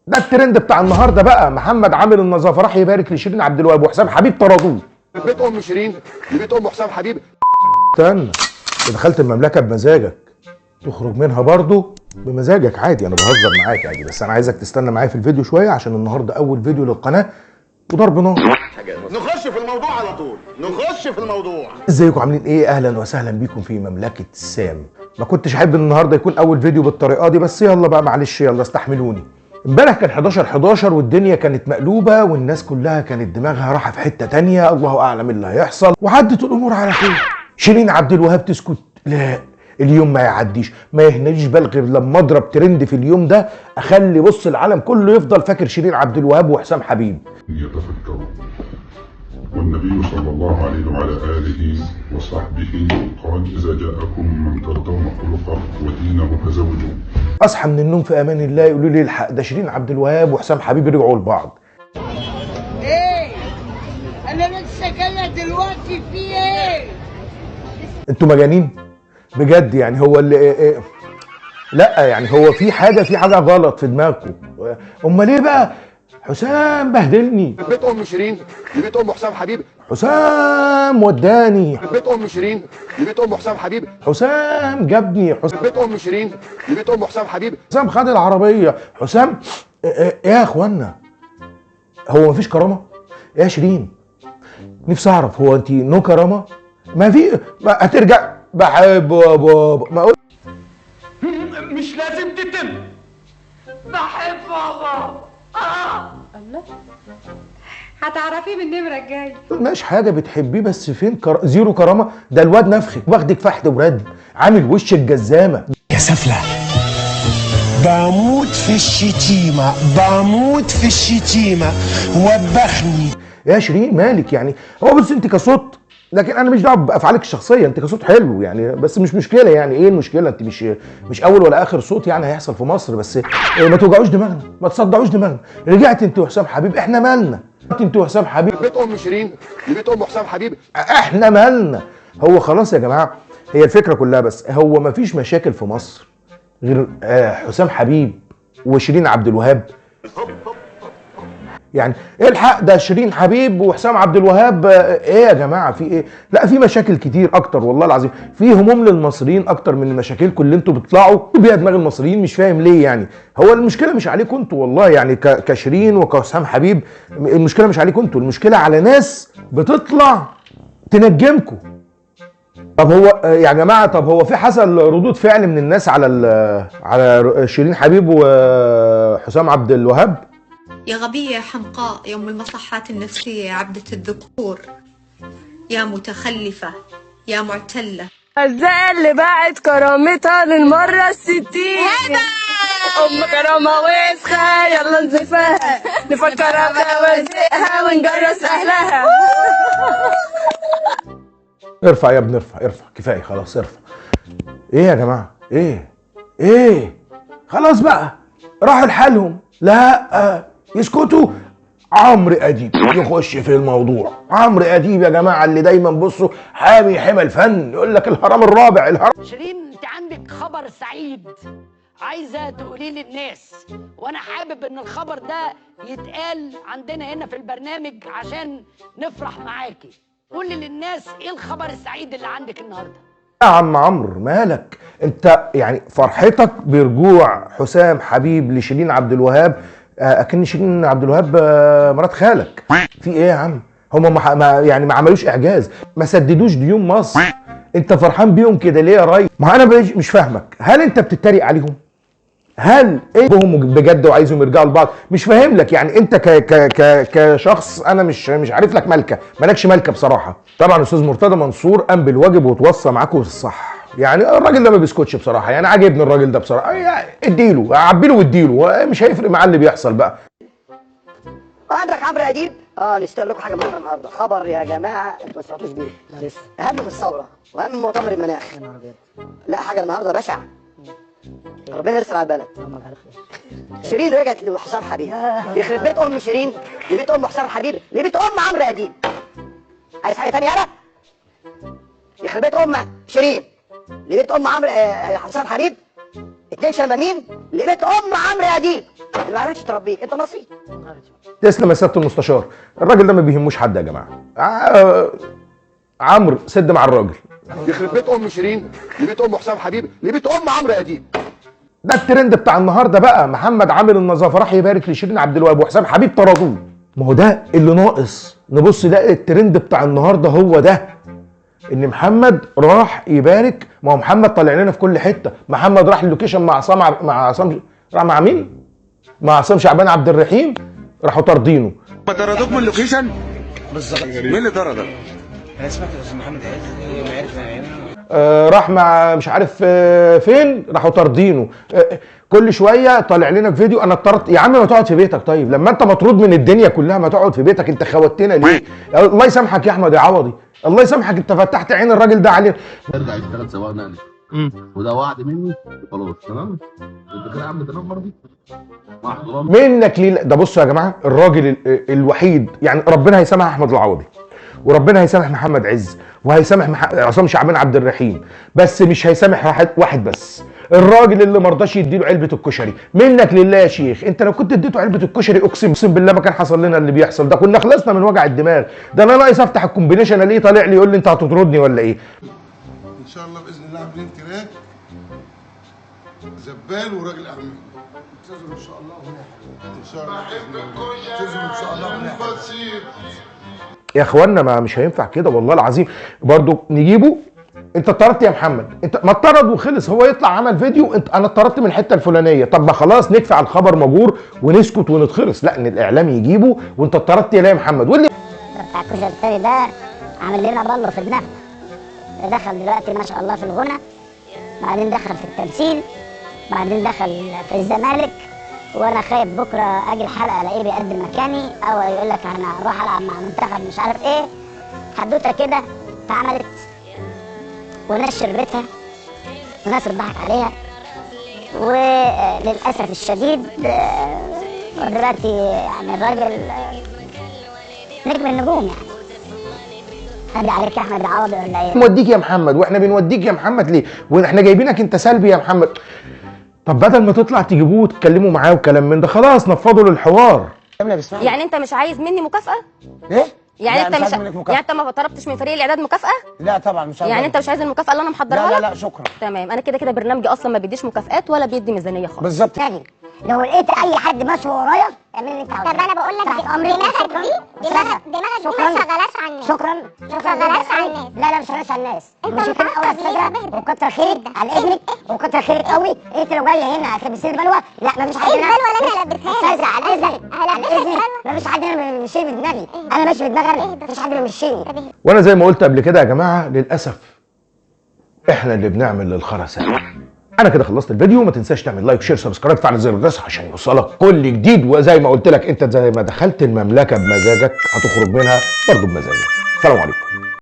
ده الترند بتاع النهارده بقى. محمد عامل النظافه راح يبارك لشيرين عبد الوهاب وحسام حبيب طردوه. بيت ام شيرين لبيت ام حسام حبيب. استنى، دخلت المملكه بمزاجك تخرج منها برضه بمزاجك عادي. انا بهزر معاك عادي، بس انا عايزك تستنى معايا في الفيديو شويه عشان النهارده اول فيديو للقناه وضرب نار. نخش في الموضوع على طول، نخش في الموضوع. ازيكم عاملين ايه؟ اهلا وسهلا بيكم في مملكه سام. ما كنتش احب ان النهارده يكون اول فيديو بالطريقه دي، بس يلا بقى معلش، يلا استحملوني. امبارح كان 11/11 والدنيا كانت مقلوبه والناس كلها كانت دماغها رايحه في حته تانية، الله اعلم اللي هيحصل، وعدت الامور على خير. شيرين عبد الوهاب تسكت؟ لا، اليوم ما يعديش ما يهناليش بال غير لما اضرب ترند في اليوم ده، اخلي بص العالم كله يفضل فاكر شيرين عبد الوهاب وحسام حبيب. يتفكروا. والنبي صلى الله عليه وعلى آله وصحبه قال: إذا جاءكم من ترضون خلقه ودينه فزوجوه. اصحى من النوم في امان الله يقولوا لي الحق ده شيرين عبد الوهاب وحسام حبيب رجعوا لبعض. ايه انا لسه جايه دلوقتي في ايه؟ انتوا مجانين بجد يعني. هو اللي إيه؟ لا يعني هو في حاجه غلط في دماغكم. امال ليه بقى حسام بهدلني؟ بيت ام شيرين لبيت ام حسام حبيب. حسام وداني. بيت ام شيرين لبيت ام حسام حبيب. حسام جابني. بيت ام شيرين لبيت ام حسام حبيب. حسام خد العربيه. حسام ايه يا اخوانا؟ هو مفيش كرامه يا شيرين؟ نفسي اعرف، هو انت نو كرامه؟ ما في، ما هترجع بحبه يا بابا. ما اقول مش لازم تتم. بحب بابا. الله، هتعرفيه من النمرة الجاية. مش حاجه بتحبيه، بس فين زيرو كرامه؟ ده الواد نفخك واخدك فحت ورد، عامل وش الجزامه يا سفلة. بموت في الشتيمة، بموت في الشتيمة، وبخني. يا شيرين مالك يعني؟ هو بص انت كصوت، لكن انا مش دعوه بافعالك الشخصيه، انت كصوت حلو يعني، بس مش مشكله يعني. ايه المشكله؟ انت مش اول ولا اخر صوت يعني هيحصل في مصر، بس ما توجعوش دماغنا، ما تصدعوش دماغنا. رجعت انت وحسام حبيب، احنا مالنا؟ انت وحسام حبيب. بيت ام شيرين لبيت ام حسام حبيب. احنا مالنا؟ هو خلاص يا جماعه، هي الفكره كلها بس هو ما فيش مشاكل في مصر غير حسام حبيب وشيرين عبد الوهاب. يعني الحق ده شيرين حبيب وحسام عبد الوهاب. ايه يا جماعه في ايه؟ لا، في مشاكل كتير اكتر والله العظيم، في هموم للمصريين اكتر من مشاكلكم اللي انتوا بتطلعوا بيها دماغ المصريين. مش فاهم ليه يعني. هو المشكله مش عليكم انتوا والله يعني، كشيرين وكحسام حبيب المشكله مش عليكم انتوا، المشكله على ناس بتطلع تنجمكم. طب هو يا جماعه، طب هو في حصل ردود فعل من الناس على شيرين حبيب وحسام عبد الوهاب؟ يا غبية يا حمقاء يا أم المصحات النفسية يا عبدة الذكور يا متخلفة يا معتلة. ازاي اللي باعت كرامتها للمرة 60؟ ام كرامة وسخة، يلا نزفها نفكرها بوازقها ونجرس اهلها. ارفع يا ابني، ارفع كفايه خلاص، ارفع. ايه يا جماعه؟ ايه خلاص بقى راحوا لحالهم. لا يسكتوا. عمرو اديب يخش في الموضوع. عمرو اديب يا جماعه اللي دايما بصوا حامي حمى الفن، يقول لك الهرم الرابع. الهرم شيرين انت عندك خبر سعيد عايزه تقوليه للناس، وانا حابب ان الخبر ده يتقال عندنا هنا في البرنامج عشان نفرح معاكي. قولي للناس ايه الخبر السعيد اللي عندك النهارده؟ يا عم عمرو مالك انت؟ يعني فرحتك برجوع حسام حبيب لشيرين عبد الوهاب اكن شيرين عبد الوهاب مرات خالك. في ايه يا عم؟ هم يعني ما عملوش اعجاز، ما سددوش ديون مصر. انت فرحان بيهم كده ليه يا ريس؟ ما انا مش فاهمك. هل انت بتتريق عليهم؟ هل هم بجد وعايزهم يرجعوا لبعض؟ مش فاهم لك يعني. انت كشخص انا مش عارف لك مالكش مالكه بصراحه. طبعا استاذ مرتضى منصور قام بالواجب وتوصى معاكم الصح. يعني الراجل ده ما بيسكتش بصراحه، يعني عاجبني الراجل ده بصراحه. يعني اديله، عبيله واديله، مش هيفرق معاه اللي بيحصل بقى. وعندك عمرو اديب. نشتغل لكم حاجه مهمه النهارده، خبر يا جماعه انتوا ما سمعتوش بيه. لا لسه. اهم من الثوره واهم من مؤتمر المناخ. يا نهار ابيض. لا حاجه النهارده بشعه. ربنا يرسل على البلد. شيرين رجعت لحسام حبيب. يخرب بيت ام شيرين لبيت ام حسام حبيب لبيت ام عمرو اديب. عايز حاجه ثانيه يالا؟ يخرب بيت ام شيرين لبيت ام عمرو حسام حبيب. اتنين شمامين اللي بيت ام عمرو اديب اللي ما عرفتش تربيك انت نصيب. تسلم يا سياده المستشار، الراجل ده ما بيهموش حد يا جماعه. عمرو سد مع الراجل. يخرب بيت ام شيرين، لبيت ام حسام حبيب، لبيت ام عمرو اديب. ده الترند بتاع النهارده بقى. محمد عامل النظافه راح يبارك لشيرين عبد الوهاب وحسام حبيب طردوه. ما هو ده اللي ناقص نبص، ده الترند بتاع النهارده هو ده، ان محمد راح يبارك. ما هو محمد طالع لنا في كل حته. محمد راح اللوكيشن مع عصام راح مع مين؟ مع عصام شعبان عبد الرحيم، راحوا طاردينه. ما طردوك من اللوكيشن؟ بالظبط. مين اللي طردك؟ انا سمعت يا استاذ محمد عز معرفه راح مع مش عارف فين، راحوا طاردينه. كل شويه طالع لنا في فيديو. انا اضطرت يا عم ما تقعد في بيتك. طيب لما انت مطرود من الدنيا كلها ما تقعد في بيتك؟ انت خوتنا ليه؟ الله يسامحك يا احمد يا عوضي، الله يسامحك، انت فتحت عين الراجل ده علينا. ارجع يشتغل سواق نقل وده وعد مني خلاص. تمام انت كده عم تنام مرضي مع احترامي منك ليه؟ ده بصوا يا جماعه، الراجل الوحيد يعني ربنا هيسامح احمد العوضي وربنا هيسامح محمد عز وهيسامح عصام شعبان عبد الرحيم، بس مش هيسامح واحد بس، الراجل اللي ما رضاش يديله علبه الكشري. منك لله يا شيخ، انت لو كنت اديته علبه الكشري اقسم بالله ما كان حصل لنا اللي بيحصل ده، كنا خلصنا من وجع الدماغ ده. انا ناقص افتح الكومبينيشن الاقيه طالع لي يقول لي انت هتطردني ولا ايه؟ ان شاء الله باذن الله عاملين تراك زبال وراجل اعمال. انتظروا ان شاء الله ونحن ان شاء الله. انتظروا ان شاء الله ونحن. يا اخوانا ما مش هينفع كده والله العظيم. برضو نجيبه انت اتطردت يا محمد، انت ما اتطرد وخلص، هو يطلع عمل فيديو انا اتطردت من الحته الفلانيه، طب ما خلاص ندفع على الخبر مجور ونسكت ونتخرس. لا، ان الاعلام يجيبه وانت اتطردت يا محمد. واللي بتاع الكشري التاني ده عامل لنا بلو في دماغنا. دخل دلوقتي ما شاء الله في الغنى، بعدين دخل في التمثيل، بعدين دخل في الزمالك، وانا خايف بكره اجي الحلقه الاقيه بيقدم مكاني او يقول لك انا هروح العب مع منتخب مش عارف ايه. حدوته كده اتعملت وناس شربتها وناس اتضحك عليها، وللاسف الشديد دلوقتي يعني الراجل نجم النجوم يعني. هدي عليك يا احمد العوضي ولا ايه؟ بنوديك يا محمد، واحنا بنوديك يا محمد ليه؟ واحنا جايبينك انت سلبي يا محمد. طب بدل ما تطلع تجيبوه وتتكلموا معاه وكلام من ده، خلاص نفضوا للحوار. يعني انت مش عايز مني مكافأة؟ ايه؟ يعني انت مش يعني انت ما طلبتش من فريق الاعداد مكافأة؟ لا طبعا مش عايز. يعني انت مش عايز المكافأة اللي انا محضرها لك؟ لا شكرا. تمام، انا كده كده برنامجي اصلا ما بيديش مكافآت ولا بيدي ميزانية خالص. بالظبط. تاني لو لقيت اي حد ماشي ورايا اعمل اللي انت عاوزه. طب انا بقول لك دماغك دي ما شغالاش على الناس. شكرا ما شغالاش على الناس. لا مش شغالاش على الناس. مش كده اول فكره، وكتر خيرك على ابنك وكتر خيرك قوي. انت لو جايه هنا تلبسي بلوه، لا مفيش حد. ايه البلوه اللي انا لبسها لك؟ على اذنك على اذنك، مفيش حد بيمشيني بدماغي، انا ماشي بدماغي انا، مفيش حد بيمشيني. وانا زي ما قلت قبل كده يا جماعه، للاسف احنا اللي بنعمل للخرسانه. انا كده خلصت الفيديو. ما تنساش تعمل لايك شير سبسكرايب فعل زر الجرس عشان يوصلك كل جديد. وزي ما قلت لك، انت زي ما دخلت المملكه بمزاجك هتخرج منها برضه بمزاجك. السلام عليكم.